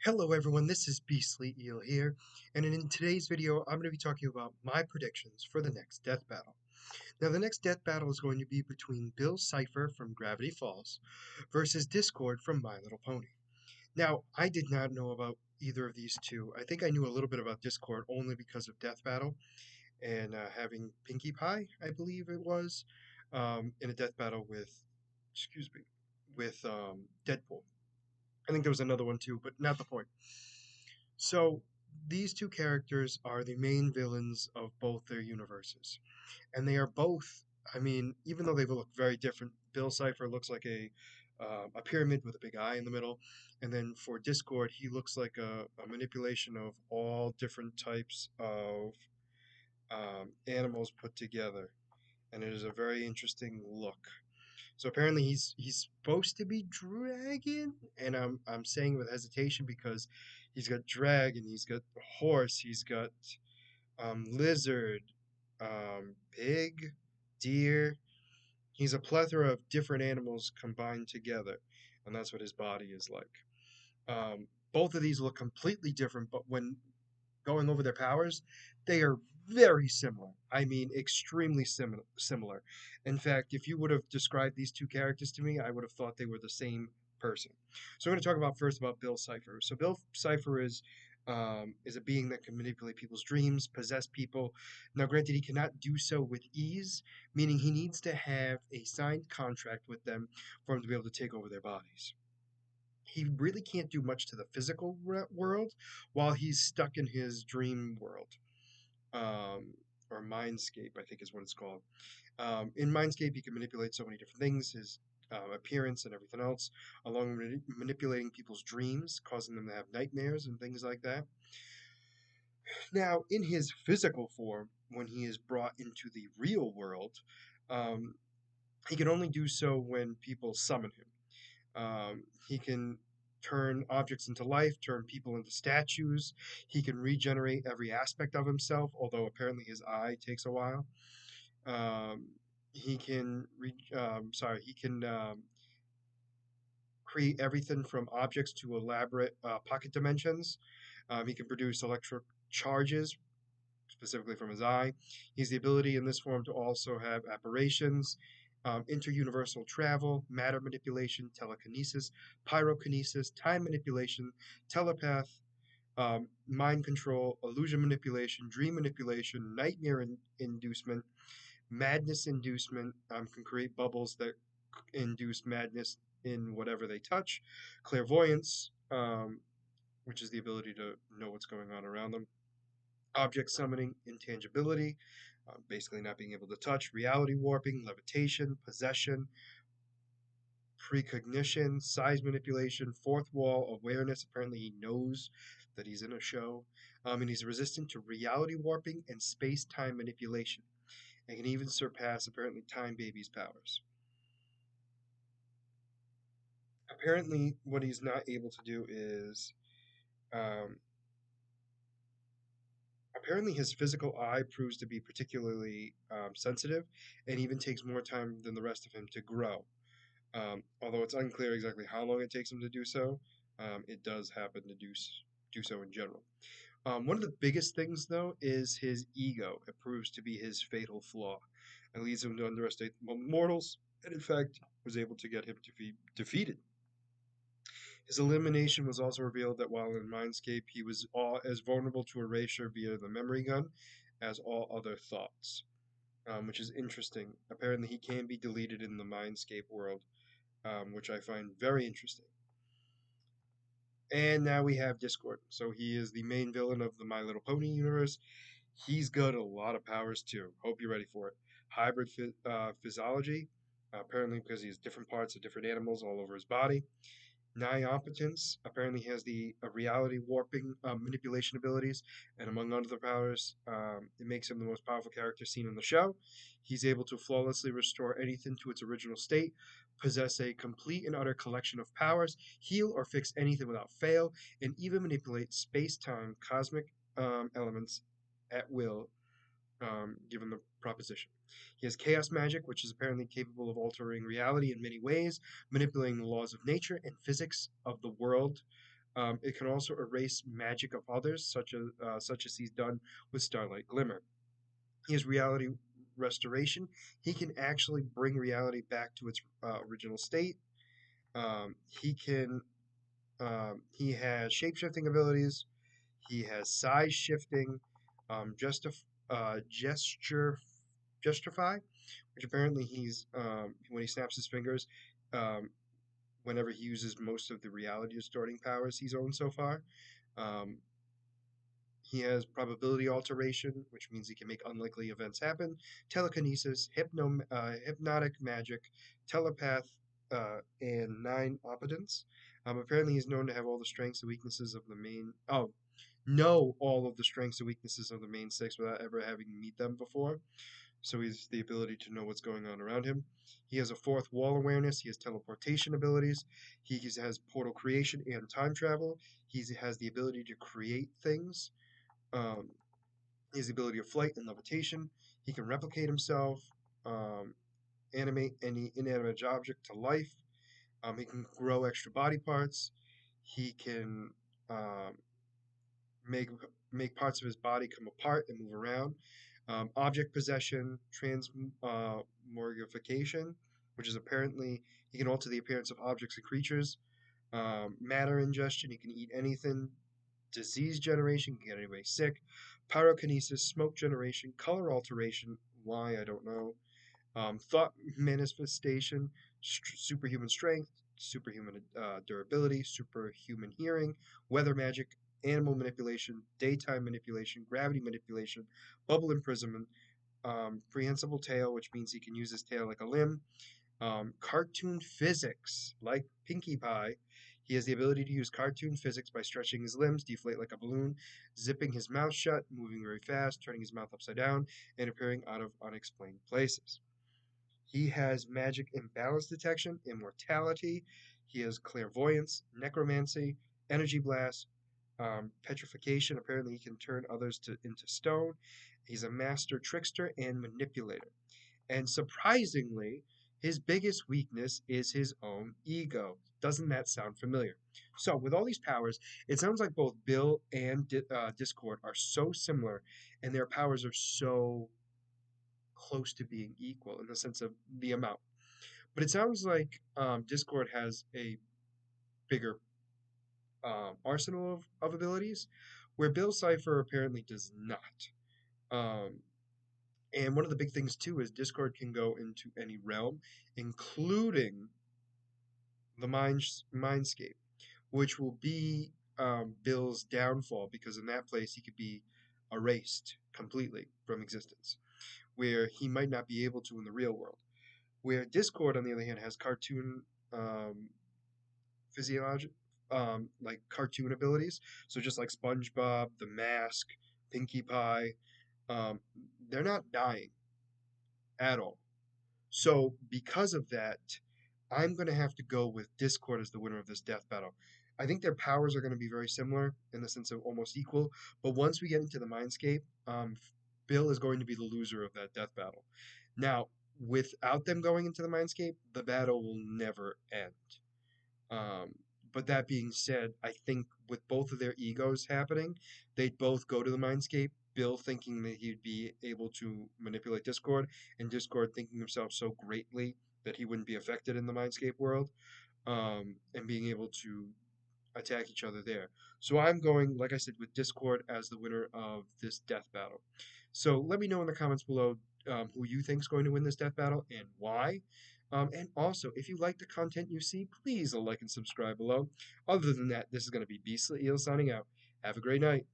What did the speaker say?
Hello everyone, this is Beastly Eel here, and in today's video I'm going to be talking about my predictions for the next death battle. Now the next death battle is going to be between Bill Cipher from Gravity Falls versus Discord from My Little Pony. Now I did not know about either of these two. I think I knew a little bit about Discord only because of Death Battle and having Pinkie Pie, I believe it was, in a death battle with Deadpool. I think there was another one too, but not the point. So these two characters are the main villains of both their universes. And they are both, I mean, even though they look very different, Bill Cipher looks like a pyramid with a big eye in the middle. And then for Discord, he looks like a manipulation of all different types of animals put together. And it is a very interesting look. So apparently he's supposed to be dragon, and I'm saying with hesitation because he's got dragon, he's got horse, he's got lizard, pig, deer. He's a plethora of different animals combined together, and that's what his body is like. Both of these look completely different, but when going over their powers, they are very similar. I mean, extremely similar. In fact, if you would have described these two characters to me, I would have thought they were the same person. So I'm going to talk about first about Bill Cipher. So Bill Cipher is a being that can manipulate people's dreams, possess people. Now, granted, he cannot do so with ease, meaning he needs to have a signed contract with them for him to be able to take over their bodies. He really can't do much to the physical world while he's stuck in his dream world, um, or mindscape, I think is what it's called. In mindscape, he can manipulate so many different things, his appearance and everything else, along with manipulating people's dreams, causing them to have nightmares and things like that. Now, in his physical form, when he is brought into the real world, um, he can only do so when people summon him. He can turn objects into life, turn people into statues. He can regenerate every aspect of himself, although apparently his eye takes a while. Um, he can create everything from objects to elaborate pocket dimensions. He can produce electric charges, specifically from his eye. He has the ability in this form to also have apparitions, interuniversal travel, matter manipulation, telekinesis, pyrokinesis, time manipulation, telepath, mind control, illusion manipulation, dream manipulation, nightmare inducement, madness inducement, can create bubbles that induce madness in whatever they touch, clairvoyance, which is the ability to know what's going on around them, object summoning, intangibility, basically not being able to touch, reality warping, levitation, possession, precognition, size manipulation, fourth wall awareness. Apparently, he knows that he's in a show. And he's resistant to reality warping and space time manipulation, and can even surpass apparently Time Baby's powers. Apparently, what he's not able to do is um, apparently his physical eye proves to be particularly sensitive and even takes more time than the rest of him to grow. Although it's unclear exactly how long it takes him to do so, it does happen to do so in general. One of the biggest things, though, is his ego. It proves to be his fatal flaw. It leads him to underestimate mortals, and in fact, was able to get him to be defeated. His elimination was also revealed that while in Mindscape, he was as vulnerable to erasure via the memory gun as all other thoughts, which is interesting. Apparently, he can be deleted in the Mindscape world, which I find very interesting. And now we have Discord. So he is the main villain of the My Little Pony universe. He's got a lot of powers too. Hope you're ready for it. Hybrid physiology, apparently because he has different parts of different animals all over his body. Niompotence apparently has the reality warping manipulation abilities, and among other powers, it makes him the most powerful character seen in the show. He's able to flawlessly restore anything to its original state, possess a complete and utter collection of powers, heal or fix anything without fail, and even manipulate space time cosmic elements at will, given the proposition. He has chaos magic, which is apparently capable of altering reality in many ways, manipulating the laws of nature and physics of the world, It can also erase magic of others, such as he's done with Starlight Glimmer. He has reality restoration. He can actually bring reality back to its original state. He can. He has shapeshifting abilities. He has size shifting, gesture, gesturify, which apparently he's when he snaps his fingers, um, whenever he uses most of the reality distorting powers he's owned so far. Um, he has probability alteration, which means he can make unlikely events happen. Telekinesis, hypnotic magic, telepath, and nine opitence. Apparently, he's known to have all the strengths and weaknesses of the main. Oh, know all of the strengths and weaknesses of the main six without ever having to meet them before. So he has the ability to know what's going on around him. He has a fourth wall awareness. He has teleportation abilities. He has portal creation and time travel. He has the ability to create things. Um, he has the ability of flight and levitation. He can replicate himself, um, animate any inanimate object to life. He can grow extra body parts. He can um, make make parts of his body come apart and move around. Object possession, transmogrification, which is apparently he can alter the appearance of objects and creatures. Matter ingestion, he can eat anything. Disease generation, can get anybody sick. Pyrokinesis, smoke generation, color alteration, why, I don't know. Thought manifestation, superhuman strength, superhuman durability, superhuman hearing, weather magic, animal manipulation, daytime manipulation, gravity manipulation, bubble imprisonment, prehensile tail, which means he can use his tail like a limb, cartoon physics, like Pinkie Pie. He has the ability to use cartoon physics by stretching his limbs, deflate like a balloon, zipping his mouth shut, moving very fast, turning his mouth upside down, and appearing out of unexplained places. He has magic imbalance detection, immortality. He has clairvoyance, necromancy, energy blast, petrification. Apparently, he can turn others into stone. He's a master trickster and manipulator. And surprisingly, his biggest weakness is his own ego. Doesn't that sound familiar? So, with all these powers, it sounds like both Bill and Discord are so similar, and their powers are so close to being equal in the sense of the amount. But it sounds like Discord has a bigger arsenal of abilities, where Bill Cipher apparently does not. Um, and one of the big things too is Discord can go into any realm, including the mindscape, which will be Bill's downfall because in that place he could be erased completely from existence, where he might not be able to in the real world. Where Discord, on the other hand, has cartoon physiology, like cartoon abilities. So just like SpongeBob, The Mask, Pinkie Pie, um, they're not dying at all. So because of that, I'm going to have to go with Discord as the winner of this death battle. I think their powers are going to be very similar in the sense of almost equal, but once we get into the Mindscape, Bill is going to be the loser of that death battle. Now, without them going into the Mindscape, the battle will never end. Um, but that being said, I think with both of their egos happening, they'd both go to the Mindscape. Bill thinking that he'd be able to manipulate Discord, and Discord thinking himself so greatly that he wouldn't be affected in the Mindscape world, and being able to attack each other there. So I'm going, like I said, with Discord as the winner of this death battle. So let me know in the comments below who you think is going to win this death battle and why. And also, if you like the content you see, please like and subscribe below. Other than that, this is going to be Beastly Eel signing out. Have a great night.